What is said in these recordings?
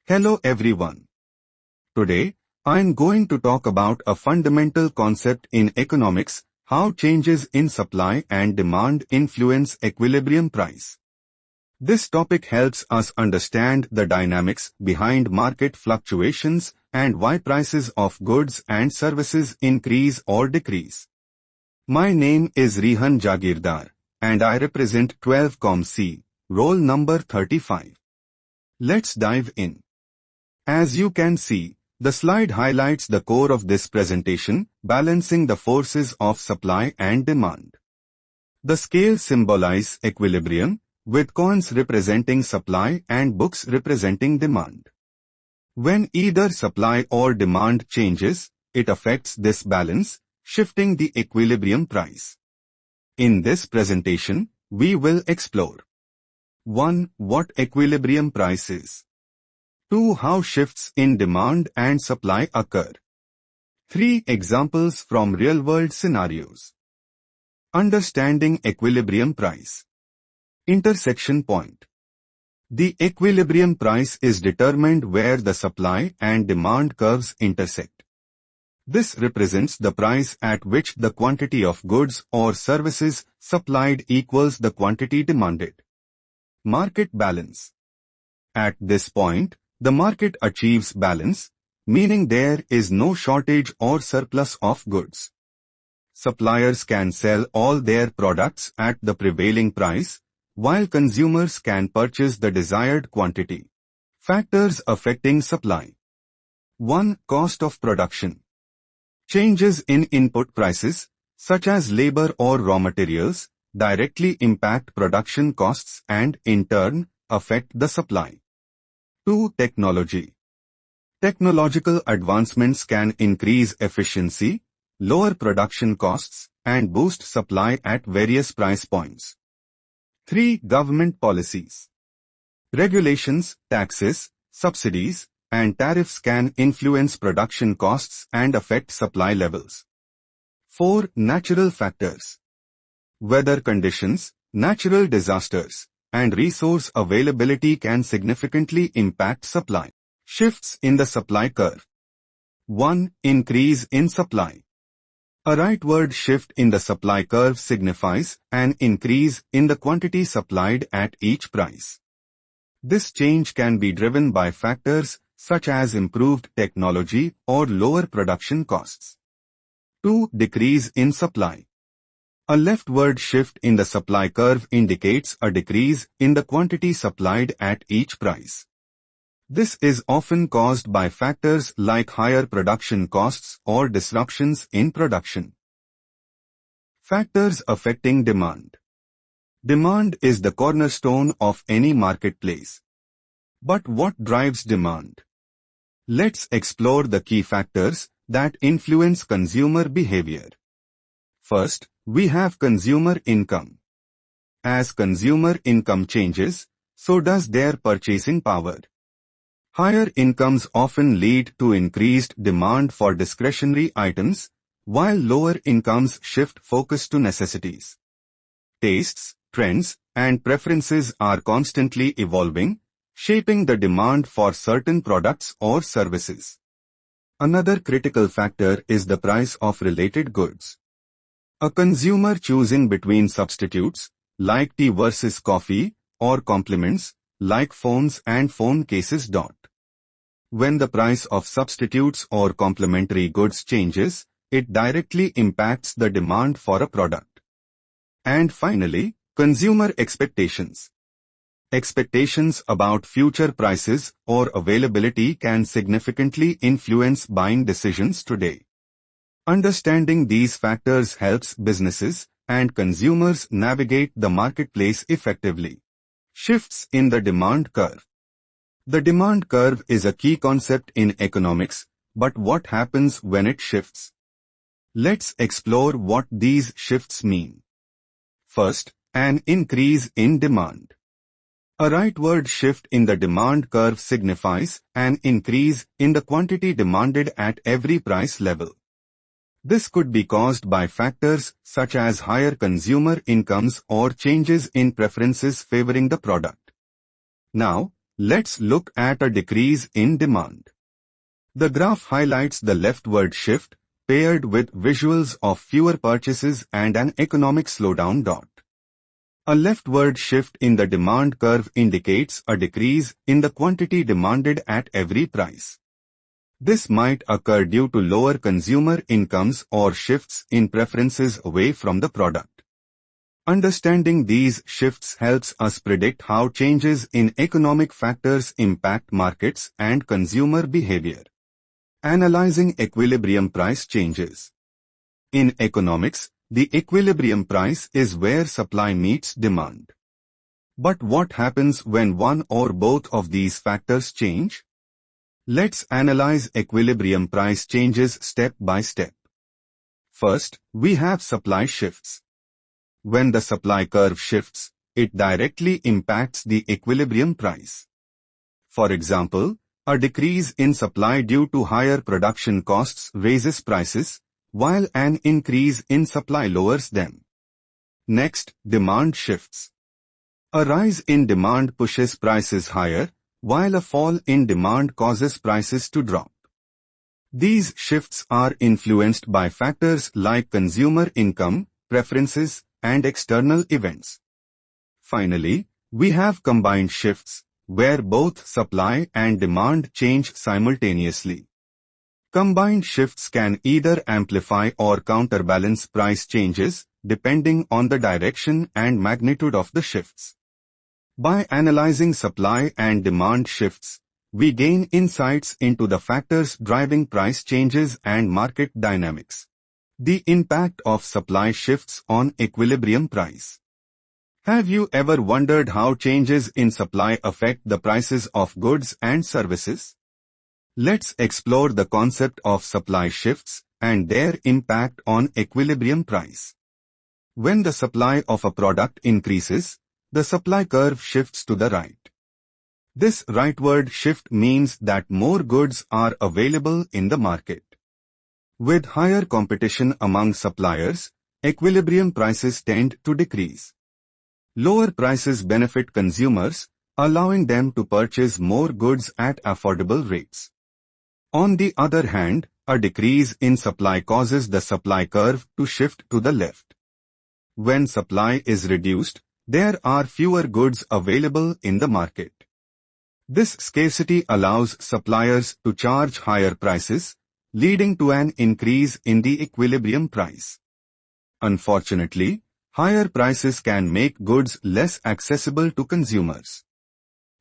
Hello everyone. Today, I am going to talk about a fundamental concept in economics, how changes in supply and demand influence equilibrium price. This topic helps us understand the dynamics behind market fluctuations and why prices of goods and services increase or decrease. My name is Rihan Jagirdar, and I represent 12COMC, roll number 35. Let's dive in. As you can see, the slide highlights the core of this presentation, balancing the forces of supply and demand. The scales symbolize equilibrium, with coins representing supply and books representing demand. When either supply or demand changes, it affects this balance, shifting the equilibrium price. In this presentation, we will explore 1. What equilibrium price is. 2. How shifts in demand and supply occur. 3. Examples from real-world scenarios. Understanding equilibrium price. Intersection point. The equilibrium price is determined where the supply and demand curves intersect. This represents the price at which the quantity of goods or services supplied equals the quantity demanded. Market balance. At this point, the market achieves balance, meaning there is no shortage or surplus of goods. Suppliers can sell all their products at the prevailing price, while consumers can purchase the desired quantity. Factors affecting supply. 1. Cost of production. Changes in input prices, such as labor or raw materials, directly impact production costs and, in turn, affect the supply. 2. Technology. Technological advancements can increase efficiency, lower production costs, and boost supply at various price points. 3. Government policies. Regulations, taxes, subsidies, and tariffs can influence production costs and affect supply levels. 4. Natural factors. Weather conditions, natural disasters, and resource availability can significantly impact supply. Shifts in the supply curve. 1. Increase in supply. A rightward shift in the supply curve signifies an increase in the quantity supplied at each price. This change can be driven by factors such as improved technology or lower production costs. 2. Decrease in supply. A leftward shift in the supply curve indicates a decrease in the quantity supplied at each price. This is often caused by factors like higher production costs or disruptions in production. Factors affecting demand. Demand is the cornerstone of any marketplace. But what drives demand? Let's explore the key factors that influence consumer behavior. First, we have consumer income. As consumer income changes, so does their purchasing power. Higher incomes often lead to increased demand for discretionary items, while lower incomes shift focus to necessities. Tastes, trends, and preferences are constantly evolving, shaping the demand for certain products or services. Another critical factor is the price of related goods. A consumer choosing between substitutes, like tea versus coffee, or complements, like phones and phone cases. When the price of substitutes or complementary goods changes, it directly impacts the demand for a product. And finally, consumer expectations. Expectations about future prices or availability can significantly influence buying decisions today. Understanding these factors helps businesses and consumers navigate the marketplace effectively. Shifts in the demand curve. The demand curve is a key concept in economics, but what happens when it shifts? Let's explore what these shifts mean. First, an increase in demand. A rightward shift in the demand curve signifies an increase in the quantity demanded at every price level. This could be caused by factors such as higher consumer incomes or changes in preferences favoring the product. Now, Let's look at a decrease in demand. The graph highlights the leftward shift, paired with visuals of fewer purchases and an economic slowdown. A leftward shift in the demand curve indicates a decrease in the quantity demanded at every price. This might occur due to lower consumer incomes or shifts in preferences away from the product. Understanding these shifts helps us predict how changes in economic factors impact markets and consumer behavior. Analyzing equilibrium price changes. In economics, the equilibrium price is where supply meets demand. But what happens when one or both of these factors change? Let's analyze equilibrium price changes step by step. First, we have supply shifts. When the supply curve shifts, it directly impacts the equilibrium price. For example, a decrease in supply due to higher production costs raises prices, while an increase in supply lowers them. Next, demand shifts. A rise in demand pushes prices higher, while a fall in demand causes prices to drop. These shifts are influenced by factors like consumer income, preferences, and external events. Finally, we have combined shifts, where both supply and demand change simultaneously. Combined shifts can either amplify or counterbalance price changes, depending on the direction and magnitude of the shifts. By analyzing supply and demand shifts, we gain insights into the factors driving price changes and market dynamics. The impact of supply shifts on equilibrium price. Have you ever wondered how changes in supply affect the prices of goods and services? Let's explore the concept of supply shifts and their impact on equilibrium price. When the supply of a product increases, the supply curve shifts to the right. This rightward shift means that more goods are available in the market. With higher competition among suppliers, equilibrium prices tend to decrease. Lower prices benefit consumers, allowing them to purchase more goods at affordable rates. On the other hand, a decrease in supply causes the supply curve to shift to the left. When supply is reduced, there are fewer goods available in the market. This scarcity allows suppliers to charge higher prices, leading to an increase in the equilibrium price. Unfortunately, higher prices can make goods less accessible to consumers.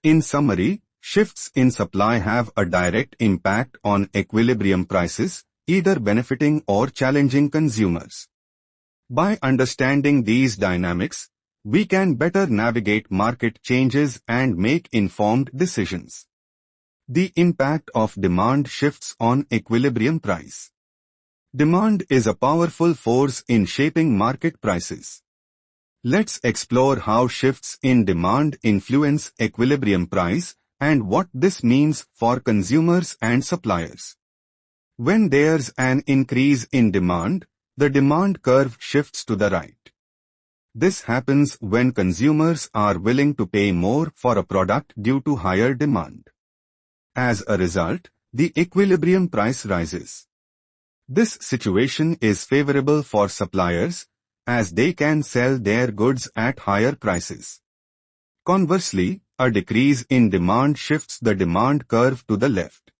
In summary, shifts in supply have a direct impact on equilibrium prices, either benefiting or challenging consumers. By understanding these dynamics, we can better navigate market changes and make informed decisions. The impact of demand shifts on equilibrium price. Demand is a powerful force in shaping market prices. Let's explore how shifts in demand influence equilibrium price and what this means for consumers and suppliers. When there's an increase in demand, the demand curve shifts to the right. This happens when consumers are willing to pay more for a product due to higher demand. As a result, the equilibrium price rises. This situation is favorable for suppliers, as they can sell their goods at higher prices. Conversely, a decrease in demand shifts the demand curve to the left.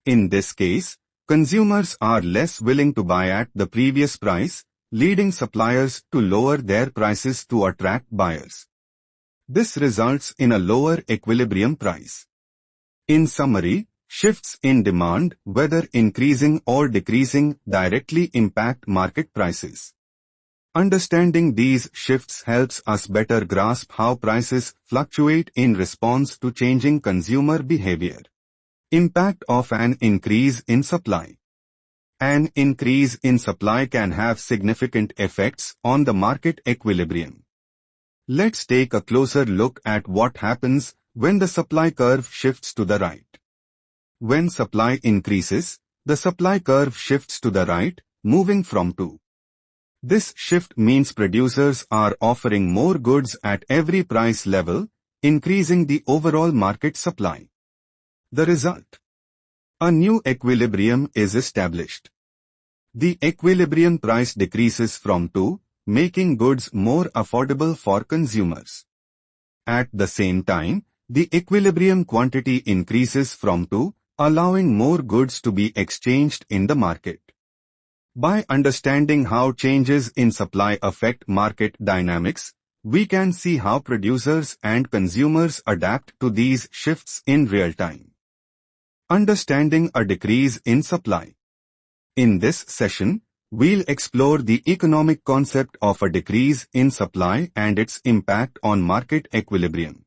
In this case, consumers are less willing to buy at the previous price, leading suppliers to lower their prices to attract buyers. This results in a lower equilibrium price. In summary, shifts in demand, whether increasing or decreasing, directly impact market prices. Understanding these shifts helps us better grasp how prices fluctuate in response to changing consumer behavior. Impact of an increase in supply. An increase in supply can have significant effects on the market equilibrium. Let's take a closer look at what happens when the supply curve shifts to the right. When supply increases, the supply curve shifts to the right, moving from 2. This shift means producers are offering more goods at every price level, increasing the overall market supply. The result: a new equilibrium is established. The equilibrium price decreases from 2, making goods more affordable for consumers. At the same time, the equilibrium quantity increases from 2, allowing more goods to be exchanged in the market. By understanding how changes in supply affect market dynamics, we can see how producers and consumers adapt to these shifts in real time. Understanding a decrease in supply. In this session, we'll explore the economic concept of a decrease in supply and its impact on market equilibrium.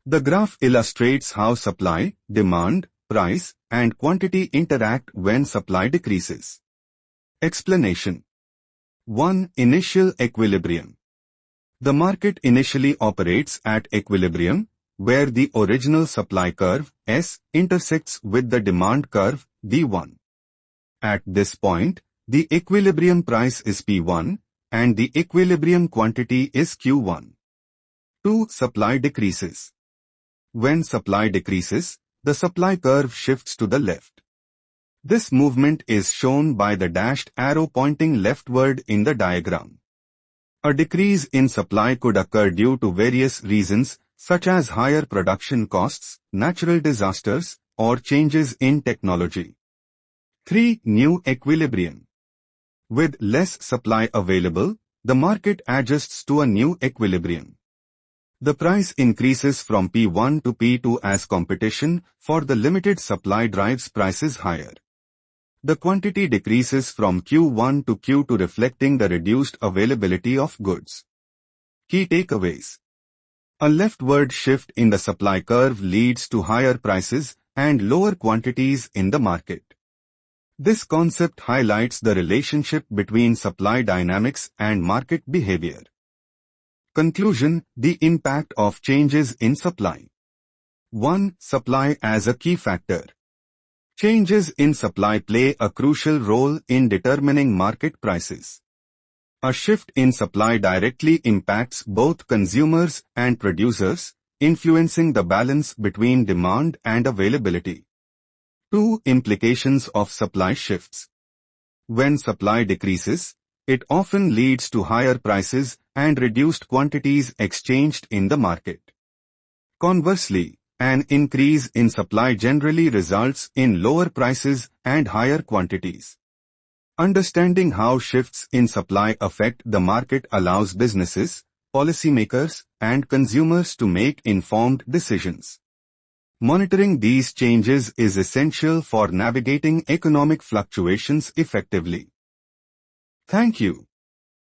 The graph illustrates how supply, demand, price, and quantity interact when supply decreases. Explanation. 1. Initial equilibrium. The market initially operates at equilibrium, where the original supply curve, S, intersects with the demand curve, D1. At this point, the equilibrium price is P1, and the equilibrium quantity is Q1. 2. Supply decreases. When supply decreases, the supply curve shifts to the left. This movement is shown by the dashed arrow pointing leftward in the diagram. A decrease in supply could occur due to various reasons, such as higher production costs, natural disasters, or changes in technology. 3. New equilibrium. With less supply available, the market adjusts to a new equilibrium. The price increases from P1 to P2 as competition for the limited supply drives prices higher. The quantity decreases from Q1 to Q2, reflecting the reduced availability of goods. Key takeaways. A leftward shift in the supply curve leads to higher prices and lower quantities in the market. This concept highlights the relationship between supply dynamics and market behavior. Conclusion. The impact of changes in supply. 1. Supply as a key factor. Changes in supply play a crucial role in determining market prices. A shift in supply directly impacts both consumers and producers, influencing the balance between demand and availability. 2. Implications of supply shifts. When supply decreases, it often leads to higher prices and reduced quantities exchanged in the market. Conversely, an increase in supply generally results in lower prices and higher quantities. Understanding how shifts in supply affect the market allows businesses, policymakers, and consumers to make informed decisions. Monitoring these changes is essential for navigating economic fluctuations effectively. Thank you.